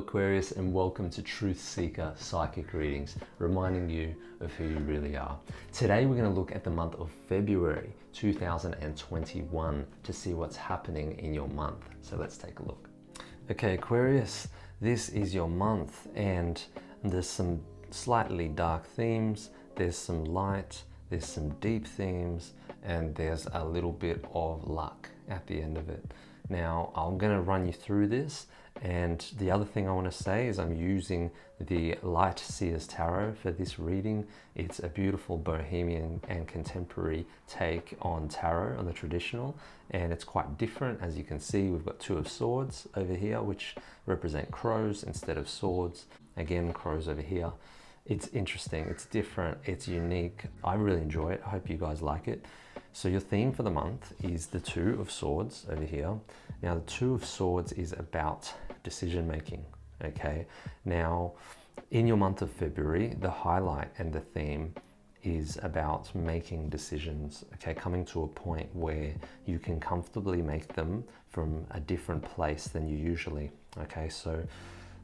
Aquarius, and welcome to Truth Seeker Psychic Readings, reminding you of who you really are. Today we're going to look at the month of February 2021 to see what's happening in your month. So let's take a look. Okay, Aquarius, this is your month, and there's some slightly dark themes, there's some light, there's some deep themes, and there's a little bit of luck at the end of it. Now, I'm going to run you through this, and the other thing I want to say is I'm using the Light Seers Tarot for this reading. It's a beautiful bohemian and contemporary take on tarot, on the traditional, and it's quite different. As you can see, we've got Two of Swords over here, which represent crows instead of swords. Again, crows over here. It's interesting, it's different, it's unique. I really enjoy it. I hope you guys like it. So your theme for the month is the Two of Swords over here. Now the Two of Swords is about decision making, okay? Now in your month of February, the highlight and the theme is about making decisions, okay? Coming to a point where you can comfortably make them from a different place than you usually, okay? So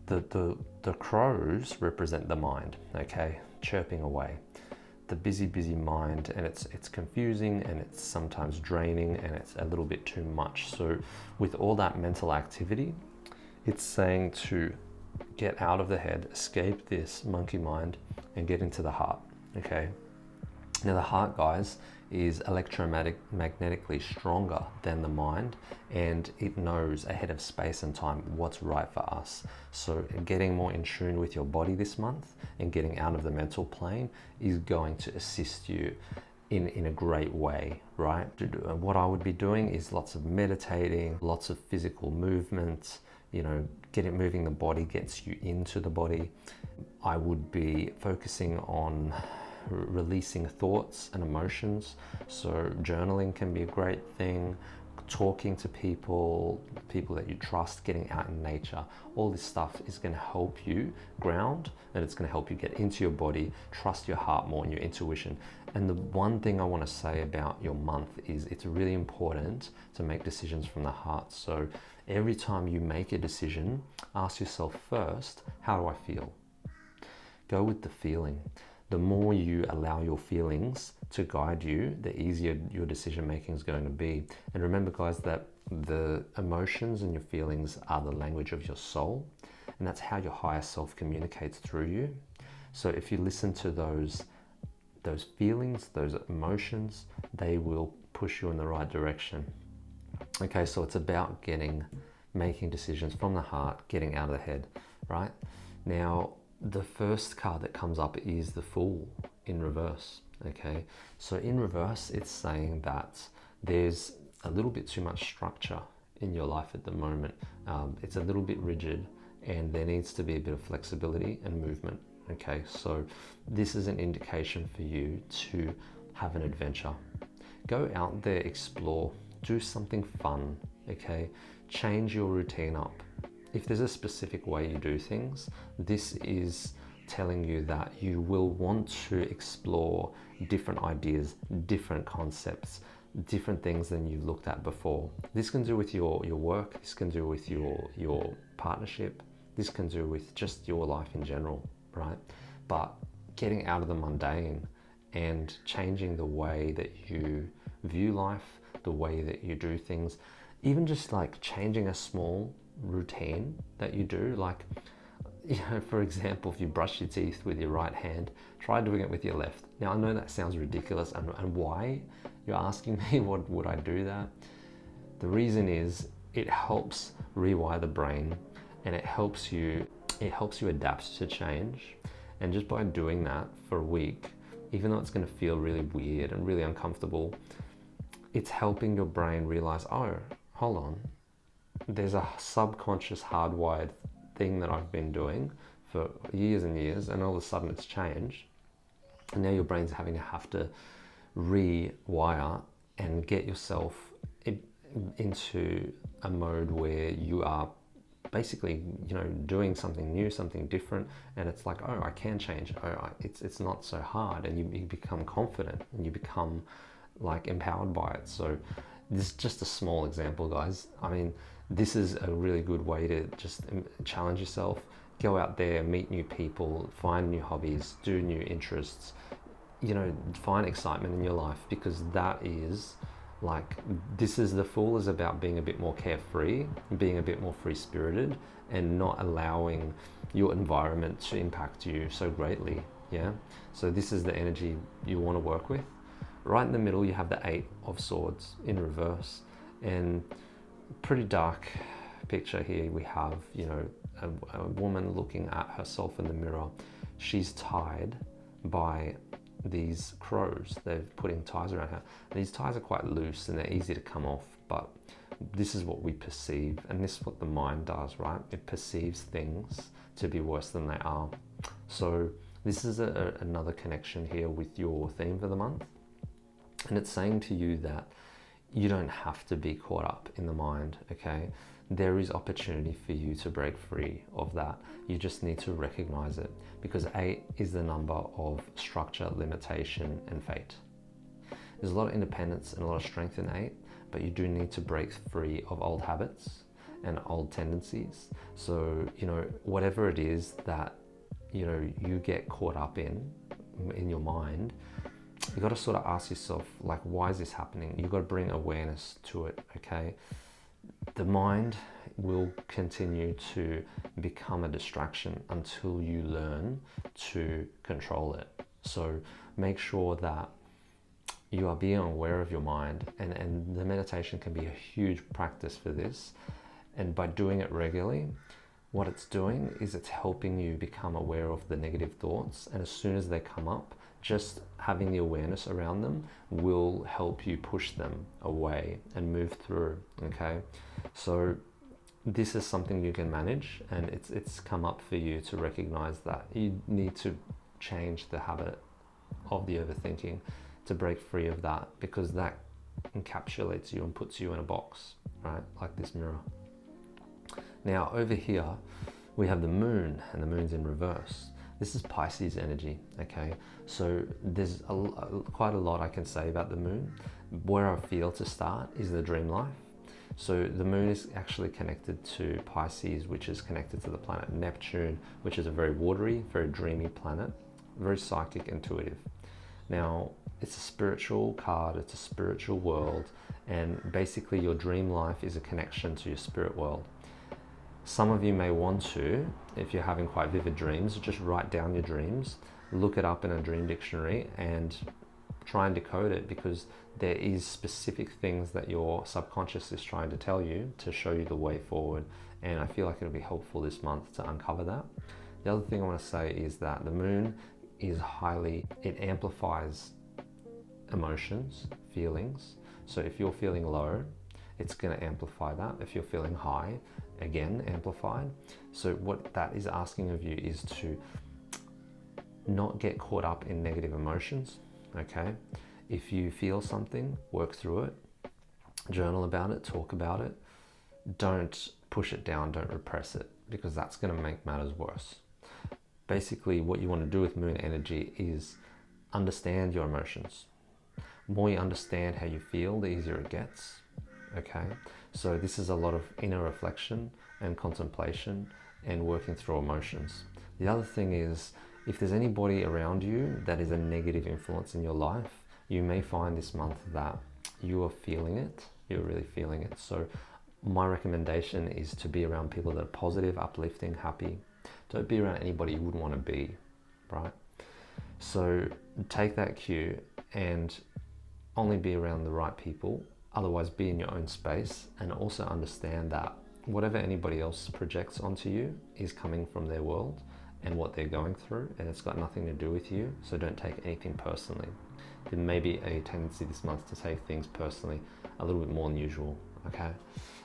the crows represent the mind, okay? Chirping away. The busy mind, and it's confusing, and it's sometimes draining, and it's a little bit too much. So with all that mental activity, it's saying to get out of the head, escape this monkey mind, and get into the heart, okay? Now the heart, guys, is electromagnetically stronger than the mind, and it knows ahead of space and time what's right for us. So getting more in tune with your body this month and getting out of the mental plane is going to assist you in a great way, right? What I would be doing is lots of meditating, lots of physical movement, you know, moving the body gets you into the body. I would be focusing on releasing thoughts and emotions. So journaling can be a great thing, talking to people that you trust, getting out in nature. All this stuff is going to help you ground, and it's going to help you get into your body, trust your heart more and your intuition. And the one thing I want to say about your month is it's really important to make decisions from the heart. So every time you make a decision, ask yourself first, how do I feel? Go with the feeling. The more you allow your feelings to guide you, the easier your decision making is going to be. And remember, guys, that the emotions and your feelings are the language of your soul, and that's how your higher self communicates through you. So if you listen to those feelings, those emotions, they will push you in the right direction. Okay, so it's about making decisions from the heart, getting out of the head, right? Now, the first card that comes up is the Fool in reverse, okay? So in reverse, it's saying that there's a little bit too much structure in your life at the moment. It's a little bit rigid, and there needs to be a bit of flexibility and movement, okay? So this is an indication for you to have an adventure. Go out there, explore, do something fun, okay? Change your routine up. If there's a specific way you do things, this is telling you that you will want to explore different ideas, different concepts, different things than you've looked at before. This can do with your work, this can do with your partnership, this can do with just your life in general, right? But getting out of the mundane and changing the way that you view life, the way that you do things, even just like changing a small routine that you do, like, you know, for example, if you brush your teeth with your right hand, try doing it with your left. Now I know that sounds ridiculous, and why you're asking me, what would I do that? The reason is it helps rewire the brain, and it helps you adapt to change. And just by doing that for a week, even though it's going to feel really weird and really uncomfortable, it's helping your brain realize, oh, hold on, there's a subconscious hardwired thing that I've been doing for years and years, and all of a sudden it's changed, and now your brain's have to rewire and get yourself into a mode where you are basically, you know, doing something new, something different, and it's like, oh, I can change. Oh, it's not so hard, and you become confident, and you become like empowered by it. So This is just a small example, guys. I mean, this is a really good way to just challenge yourself. Go out there, meet new people, find new hobbies, do new interests, find excitement in your life, because that is like, this is, the Fool is about being a bit more carefree, being a bit more free-spirited, and not allowing your environment to impact you so greatly. Yeah, so this is the energy you want to work with. Right in the middle you have the Eight of Swords in reverse, and pretty dark picture here. We have, a woman looking at herself in the mirror. She's tied by these crows. They're putting ties around her. These ties are quite loose and they're easy to come off, but this is what we perceive, and this is what the mind does, right? It perceives things to be worse than they are. So this is another connection here with your theme for the month, and it's saying to you that you don't have to be caught up in the mind, okay? There is opportunity for you to break free of that. You just need to recognize it, because 8 is the number of structure, limitation, and fate. There's a lot of independence and a lot of strength in 8, but you do need to break free of old habits and old tendencies. So, whatever it is that, you get caught up in your mind, you got to sort of ask yourself, like, why is this happening? You've got to bring awareness to it, okay? The mind will continue to become a distraction until you learn to control it. So make sure that you are being aware of your mind, and the meditation can be a huge practice for this. And by doing it regularly, what it's doing is it's helping you become aware of the negative thoughts, and as soon as they come up, just having the awareness around them will help you push them away and move through, okay? So this is something you can manage, and it's come up for you to recognize that you need to change the habit of the overthinking to break free of that, because that encapsulates you and puts you in a box, right? Like this mirror. Now over here, we have the moon, and the moon's in reverse. This is Pisces energy, okay? So there's quite a lot I can say about the moon. Where I feel to start is the dream life. So the moon is actually connected to Pisces, which is connected to the planet Neptune, which is a very watery, very dreamy planet, very psychic, intuitive. Now, it's a spiritual card, it's a spiritual world, and basically your dream life is a connection to your spirit world. Some of you may want to, if you're having quite vivid dreams, just write down your dreams, look it up in a dream dictionary, and try and decode it, because there is specific things that your subconscious is trying to tell you to show you the way forward. And I feel like it'll be helpful this month to uncover that. The other thing I want to say is that the moon is it amplifies emotions, feelings. So if you're feeling low, it's going to amplify that. If you're feeling high, again, amplified. So what that is asking of you is to not get caught up in negative emotions, okay? If you feel something, work through it, journal about it, talk about it. Don't push it down, don't repress it, because that's going to make matters worse. Basically, what you want to do with moon energy is understand your emotions. The more you understand how you feel, the easier it gets, okay? So this is a lot of inner reflection and contemplation and working through emotions. The other thing is, if there's anybody around you that is a negative influence in your life, you may find this month that you are feeling it, you're really feeling it. So my recommendation is to be around people that are positive, uplifting, happy. Don't be around anybody you wouldn't want to be, right? So take that cue and only be around the right people. Otherwise, be in your own space, and also understand that whatever anybody else projects onto you is coming from their world and what they're going through, and it's got nothing to do with you. So don't take anything personally. There may be a tendency this month to take things personally a little bit more than usual, okay?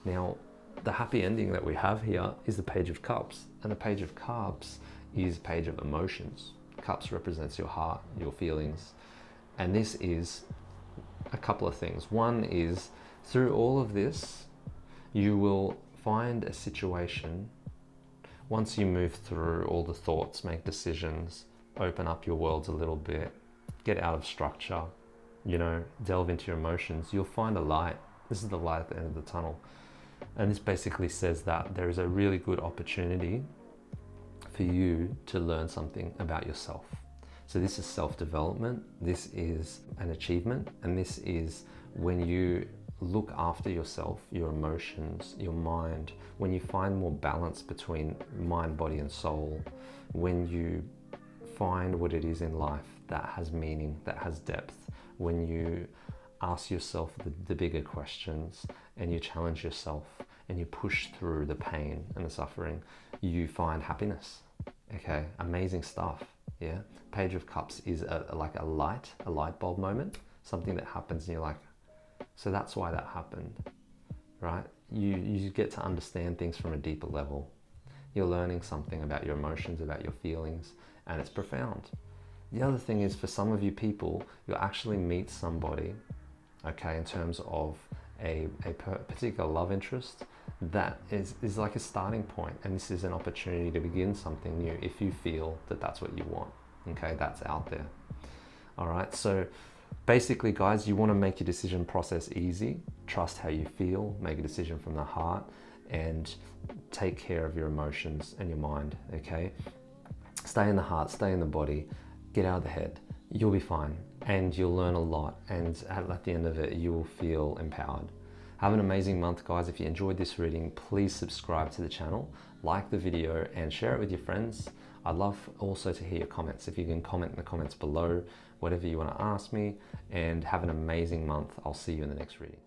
Now, the happy ending that we have here is the Page of Cups, and the Page of Cups is Page of Emotions. Cups represents your heart, your feelings, and this is a couple of things. One is, through all of this, you will find a situation, once you move through all the thoughts, make decisions, open up your worlds a little bit, get out of structure, delve into your emotions, you'll find a light This is the light at the end of the tunnel. And this basically says that there is a really good opportunity for you to learn something about yourself. So this is self-development, this is an achievement, and this is when you look after yourself, your emotions, your mind, when you find more balance between mind, body, and soul, when you find what it is in life that has meaning, that has depth, when you ask yourself the bigger questions and you challenge yourself and you push through the pain and the suffering, you find happiness. Okay, amazing stuff. Yeah, Page of Cups is like a light bulb moment, something that happens and you're like, so that's why that happened, right? You get to understand things from a deeper level. You're learning something about your emotions, about your feelings, and it's profound. The other thing is, for some of you people, you'll actually meet somebody, okay, in terms of a particular love interest that is like a starting point, and this is an opportunity to begin something new if you feel that that's what you want. Okay, that's out there. All right, so basically, guys, you want to make your decision process easy. Trust how you feel, make a decision from the heart, and take care of your emotions and your mind. Okay, stay in the heart, stay in the body, get out of the head. You'll be fine, and you'll learn a lot, and at the end of it, you will feel empowered. Have an amazing month, guys. If you enjoyed this reading, please subscribe to the channel, like the video, and share it with your friends. I'd love also to hear your comments. If you can comment in the comments below, whatever you want to ask me, and have an amazing month. I'll see you in the next reading.